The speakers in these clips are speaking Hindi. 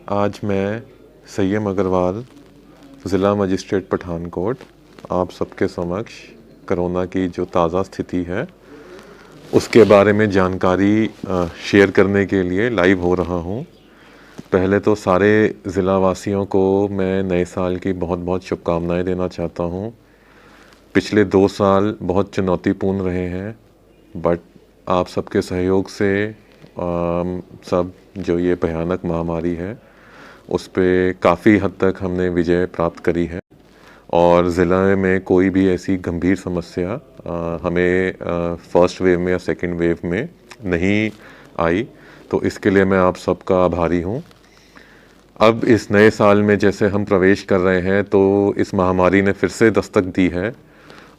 आज मैं सैयम अग्रवाल, ज़िला मजिस्ट्रेट पठानकोट, आप सबके समक्ष कोरोना की जो ताज़ा स्थिति है उसके बारे में जानकारी शेयर करने के लिए लाइव हो रहा हूँ। पहले तो सारे ज़िला वासियों को मैं नए साल की बहुत बहुत शुभकामनाएं देना चाहता हूँ। पिछले 2 साल बहुत चुनौतीपूर्ण रहे हैं, बट आप सबके सहयोग से सब जो ये भयानक महामारी है उस पे काफ़ी हद तक हमने विजय प्राप्त करी है और ज़िला में कोई भी ऐसी गंभीर समस्या हमें फर्स्ट वेव में या सेकंड वेव में नहीं आई। तो इसके लिए मैं आप सबका आभारी हूँ। अब इस नए साल में जैसे हम प्रवेश कर रहे हैं तो इस महामारी ने फिर से दस्तक दी है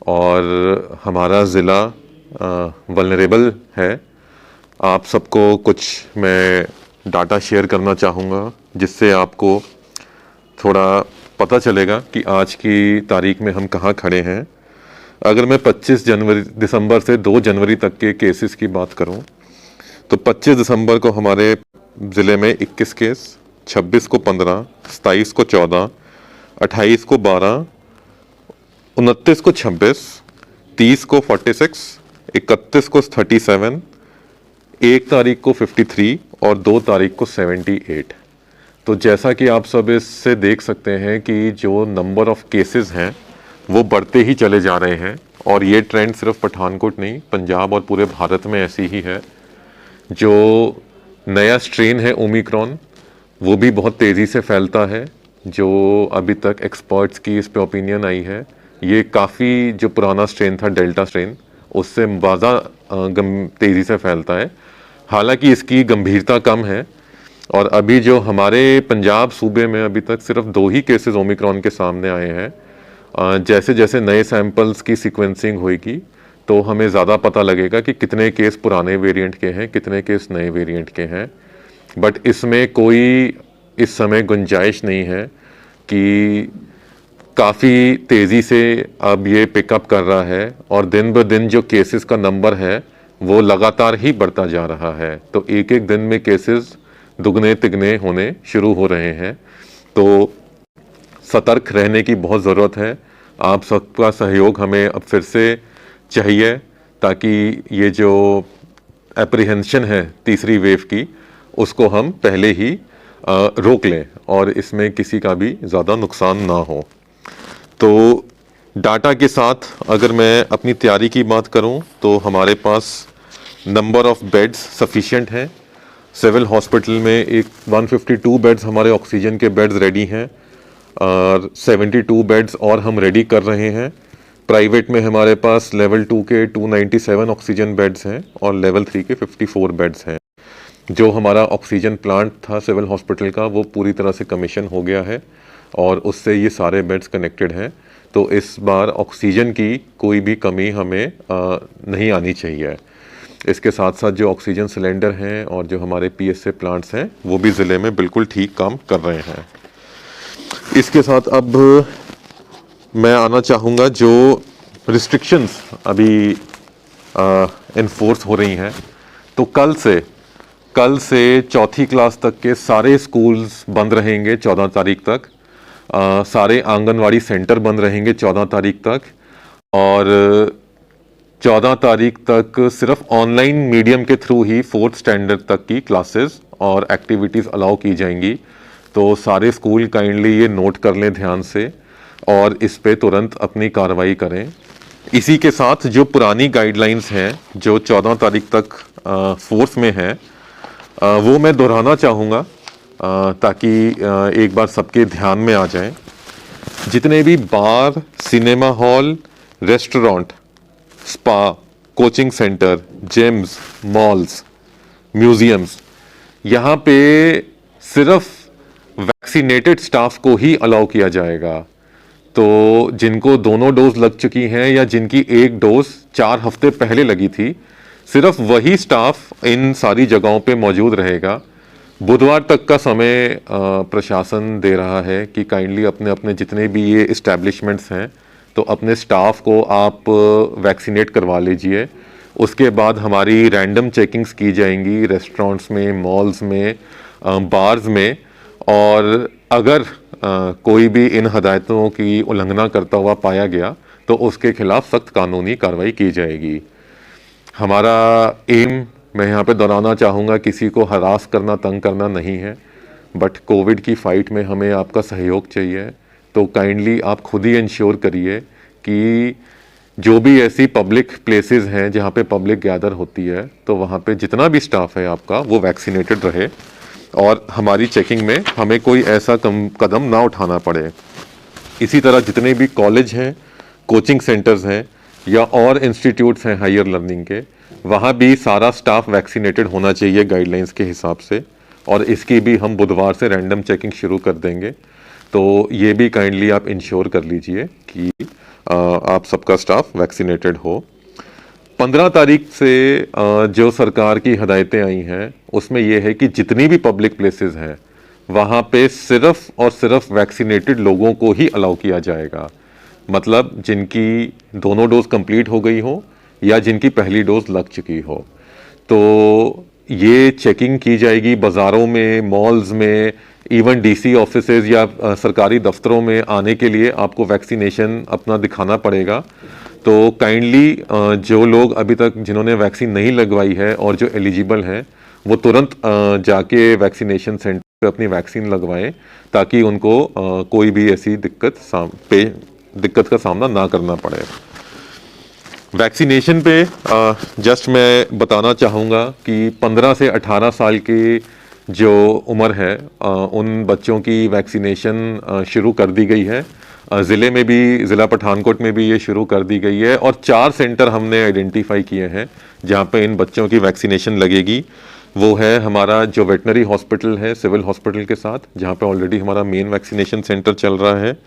और हमारा ज़िला वल्नरेबल है। आप सबको कुछ मैं डाटा शेयर करना चाहूँगा जिससे आपको थोड़ा पता चलेगा कि आज की तारीख में हम कहाँ खड़े हैं। अगर मैं 25 दिसंबर से 2 जनवरी तक के केसेस की बात करूं तो 25 दिसंबर को हमारे ज़िले में 21 केस, 26 को 15, 27 को 14, 28 को 12, 29 को 26, 30 को 46, 31 को 37, 1 तारीख को 53 और 2 तारीख को 78। तो जैसा कि आप सब इससे देख सकते हैं कि जो नंबर ऑफ़ केसेस हैं वो बढ़ते ही चले जा रहे हैं और ये ट्रेंड सिर्फ पठानकोट नहीं, पंजाब और पूरे भारत में ऐसी ही है। जो नया स्ट्रेन है ओमिक्रॉन वो भी बहुत तेज़ी से फैलता है। जो अभी तक एक्सपर्ट्स की इस पे ओपिनियन आई है, ये काफ़ी जो पुराना स्ट्रेन था डेल्टा स्ट्रेन उससे ज़्यादा तेज़ी से फैलता है। हालांकि इसकी गंभीरता कम है और अभी जो हमारे पंजाब सूबे में अभी तक सिर्फ 2 ही केसेस ओमिक्रॉन के सामने आए हैं। जैसे जैसे नए सैंपल्स की सीक्वेंसिंग होगी तो हमें ज़्यादा पता लगेगा कि कितने केस पुराने वेरिएंट के हैं, कितने केस नए वेरिएंट के हैं। बट इसमें कोई इस समय गुंजाइश नहीं है कि काफ़ी तेज़ी से अब ये पिकअप कर रहा है और दिन ब दिन जो केसेस का नंबर है वो लगातार ही बढ़ता जा रहा है। तो एक एक दिन में केसेस दुगने तिगने होने शुरू हो रहे हैं। तो सतर्क रहने की बहुत ज़रूरत है। आप सबका सहयोग हमें अब फिर से चाहिए ताकि ये जो एप्रीहेंशन है तीसरी वेव की उसको हम पहले ही रोक लें और इसमें किसी का भी ज़्यादा नुकसान ना हो। तो डाटा के साथ अगर मैं अपनी तैयारी की बात करूं तो हमारे पास नंबर ऑफ़ बेड्स सफिशिएंट हैं। सिविल हॉस्पिटल में एक 152 बेड्स हमारे ऑक्सीजन के बेड्स रेडी हैं और 72 बेड्स और हम रेडी कर रहे हैं। प्राइवेट में हमारे पास लेवल 2 के 297 ऑक्सीजन बेड्स हैं और लेवल 3 के 54 बेड्स हैं। जो हमारा ऑक्सीजन प्लांट था सिविल हॉस्पिटल का वो पूरी तरह से कमीशन हो गया है और उससे ये सारे बेड्स कनेक्टेड हैं। तो इस बार ऑक्सीजन की कोई भी कमी हमें नहीं आनी चाहिए। इसके साथ साथ जो ऑक्सीजन सिलेंडर हैं और जो हमारे पीएसए प्लांट्स हैं वो भी ज़िले में बिल्कुल ठीक काम कर रहे हैं। इसके साथ अब मैं आना चाहूँगा जो रिस्ट्रिक्शंस अभी इन्फोर्स हो रही हैं। तो कल से चौथी क्लास तक के सारे स्कूल्स बंद रहेंगे 14 तारीख तक। सारे आंगनवाड़ी सेंटर बंद रहेंगे 14 तारीख तक और 14 तारीख तक सिर्फ ऑनलाइन मीडियम के थ्रू ही 4th स्टैंडर्ड तक की क्लासेस और एक्टिविटीज़ अलाउ की जाएंगी। तो सारे स्कूल काइंडली ये नोट कर लें ध्यान से और इस पे तुरंत अपनी कार्रवाई करें। इसी के साथ जो पुरानी गाइडलाइंस हैं जो 14 तारीख तक फोर्स में हैं वो मैं दोहराना चाहूँगा ताकि एक बार सबके ध्यान में आ जाए। जितने भी bar, cinema hall, restaurant, spa, coaching centre, gyms, malls, museums, यहाँ पे सिर्फ वैक्सीनेटेड स्टाफ को ही अलाउ किया जाएगा। तो जिनको दोनों डोज लग चुकी हैं या जिनकी एक डोज 4 हफ्ते पहले लगी थी, सिर्फ वही स्टाफ इन सारी जगहों पे मौजूद रहेगा। बुधवार तक का समय प्रशासन दे रहा है कि काइंडली अपने अपने जितने भी ये इस्टेब्लिशमेंट्स हैं तो अपने स्टाफ को आप वैक्सीनेट करवा लीजिए। उसके बाद हमारी रैंडम चेकिंग्स की जाएंगी रेस्टोरेंट्स में, मॉल्स में, बार्स में और अगर कोई भी इन हदायतों की उल्लंघना करता हुआ पाया गया तो उसके खिलाफ सख्त कानूनी कार्रवाई की जाएगी। हमारा एम, मैं यहाँ पे दोहराना चाहूँगा, किसी को हरास करना, तंग करना नहीं है, बट कोविड की फ़ाइट में हमें आपका सहयोग चाहिए। तो काइंडली आप खुद ही इंश्योर करिए कि जो भी ऐसी पब्लिक प्लेसेस हैं जहाँ पे पब्लिक गैदर होती है, तो वहाँ पे जितना भी स्टाफ है आपका वो वैक्सीनेटेड रहे और हमारी चेकिंग में हमें कोई ऐसा कदम ना उठाना पड़े। इसी तरह जितने भी कॉलेज हैं, कोचिंग सेंटर्स हैं या और इंस्टीट्यूट्स हैं हायर लर्निंग के, वहाँ भी सारा स्टाफ वैक्सीनेटेड होना चाहिए गाइडलाइंस के हिसाब से, और इसकी भी हम बुधवार से रैंडम चेकिंग शुरू कर देंगे। तो ये भी काइंडली आप इंश्योर कर लीजिए कि आप सबका स्टाफ वैक्सीनेटेड हो। 15 तारीख से जो सरकार की हदायतें आई हैं उसमें यह है कि जितनी भी पब्लिक प्लेसेस हैं वहाँ पे सिर्फ और सिर्फ वैक्सीनेटेड लोगों को ही अलाउ किया जाएगा। मतलब जिनकी दोनों डोज कंप्लीट हो गई हो या जिनकी पहली डोज लग चुकी हो। तो ये चेकिंग की जाएगी बाज़ारों में, मॉल्स में, इवन डीसी ऑफिसेज या सरकारी दफ्तरों में आने के लिए आपको वैक्सीनेशन अपना दिखाना पड़ेगा। तो काइंडली जो लोग अभी तक जिन्होंने वैक्सीन नहीं लगवाई है और जो एलिजिबल हैं वो तुरंत जाके वैक्सीनेशन सेंटर पे अपनी वैक्सीन लगवाएं, ताकि उनको कोई भी ऐसी दिक्कत का सामना ना करना पड़े। वैक्सीनेशन पे जस्ट मैं बताना चाहूँगा कि 15 से 18 साल की जो उम्र है उन बच्चों की वैक्सीनेशन शुरू कर दी गई है। ज़िले में भी, ज़िला पठानकोट में भी ये शुरू कर दी गई है और 4 सेंटर हमने आइडेंटिफाई किए हैं जहाँ पे इन बच्चों की वैक्सीनेशन लगेगी। वो है हमारा जो वेटनरी हॉस्पिटल है सिविल हॉस्पिटल के साथ, जहाँ पे ऑलरेडी हमारा मेन वैक्सीनेशन सेंटर चल रहा है,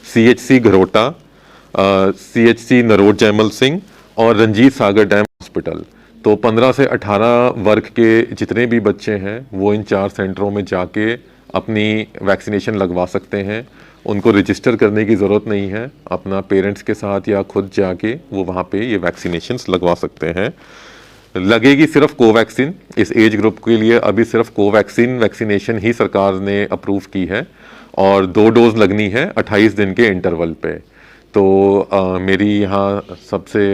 CHC घरोटा, CHC नरोट जयमल सिंह और रंजीत सागर डैम हॉस्पिटल। तो 15 से 18 वर्ग के जितने भी बच्चे हैं वो इन 4 सेंटरों में जाके अपनी वैक्सीनेशन लगवा सकते हैं। उनको रजिस्टर करने की ज़रूरत नहीं है, अपना पेरेंट्स के साथ या खुद जाके वो वहाँ पे ये वैक्सीनेशंस लगवा सकते हैं। लगेगी सिर्फ कोवैक्सीन, इस एज ग्रुप के लिए अभी सिर्फ कोवैक्सीन वैक्सीनेशन ही सरकार ने अप्रूव की है और 2 डोज लगनी है 28 दिन के इंटरवल पे। तो मेरी यहाँ सबसे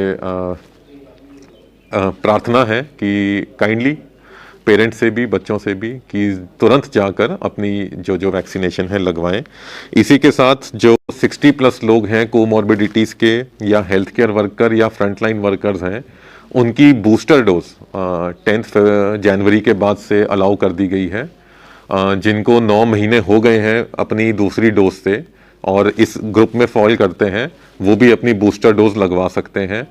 प्रार्थना है कि काइंडली पेरेंट्स से भी, बच्चों से भी, कि तुरंत जाकर अपनी जो वैक्सीनेशन है लगवाएं। इसी के साथ जो 60+ लोग हैं कोमॉर्बिडिटीज़ के या हेल्थ केयर वर्कर या फ्रंटलाइन वर्कर्स हैं, उनकी बूस्टर डोज 10 जनवरी के बाद से अलाउ कर दी गई है। जिनको 9 महीने हो गए हैं अपनी दूसरी डोज से और इस ग्रुप में फॉल करते हैं, वो भी अपनी बूस्टर डोज लगवा सकते हैं।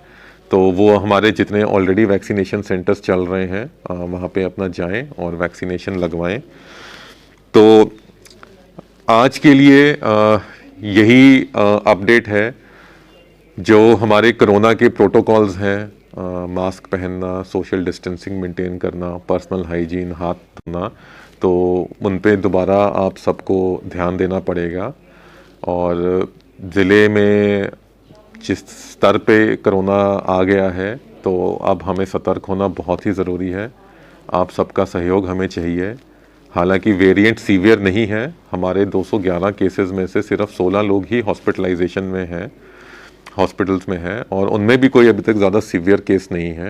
तो वो हमारे जितने ऑलरेडी वैक्सीनेशन सेंटर्स चल रहे हैं वहाँ पे अपना जाएं और वैक्सीनेशन लगवाएं। तो आज के लिए यही अपडेट है। जो हमारे कोरोना के प्रोटोकॉल्स हैं, मास्क पहनना, सोशल डिस्टेंसिंग मेंटेन करना, पर्सनल हाइजीन, हाथ धोना, तो उन पे दोबारा आप सबको ध्यान देना पड़ेगा। और ज़िले में जिस स्तर पे कोरोना आ गया है तो अब हमें सतर्क होना बहुत ही ज़रूरी है। आप सबका सहयोग हमें चाहिए। हालांकि वेरिएंट सीवियर नहीं है, हमारे 211 केसेस में से सिर्फ 16 लोग ही हॉस्पिटलाइजेशन में हैं, हॉस्पिटल्स में हैं, और उनमें भी कोई अभी तक ज़्यादा सीवियर केस नहीं है।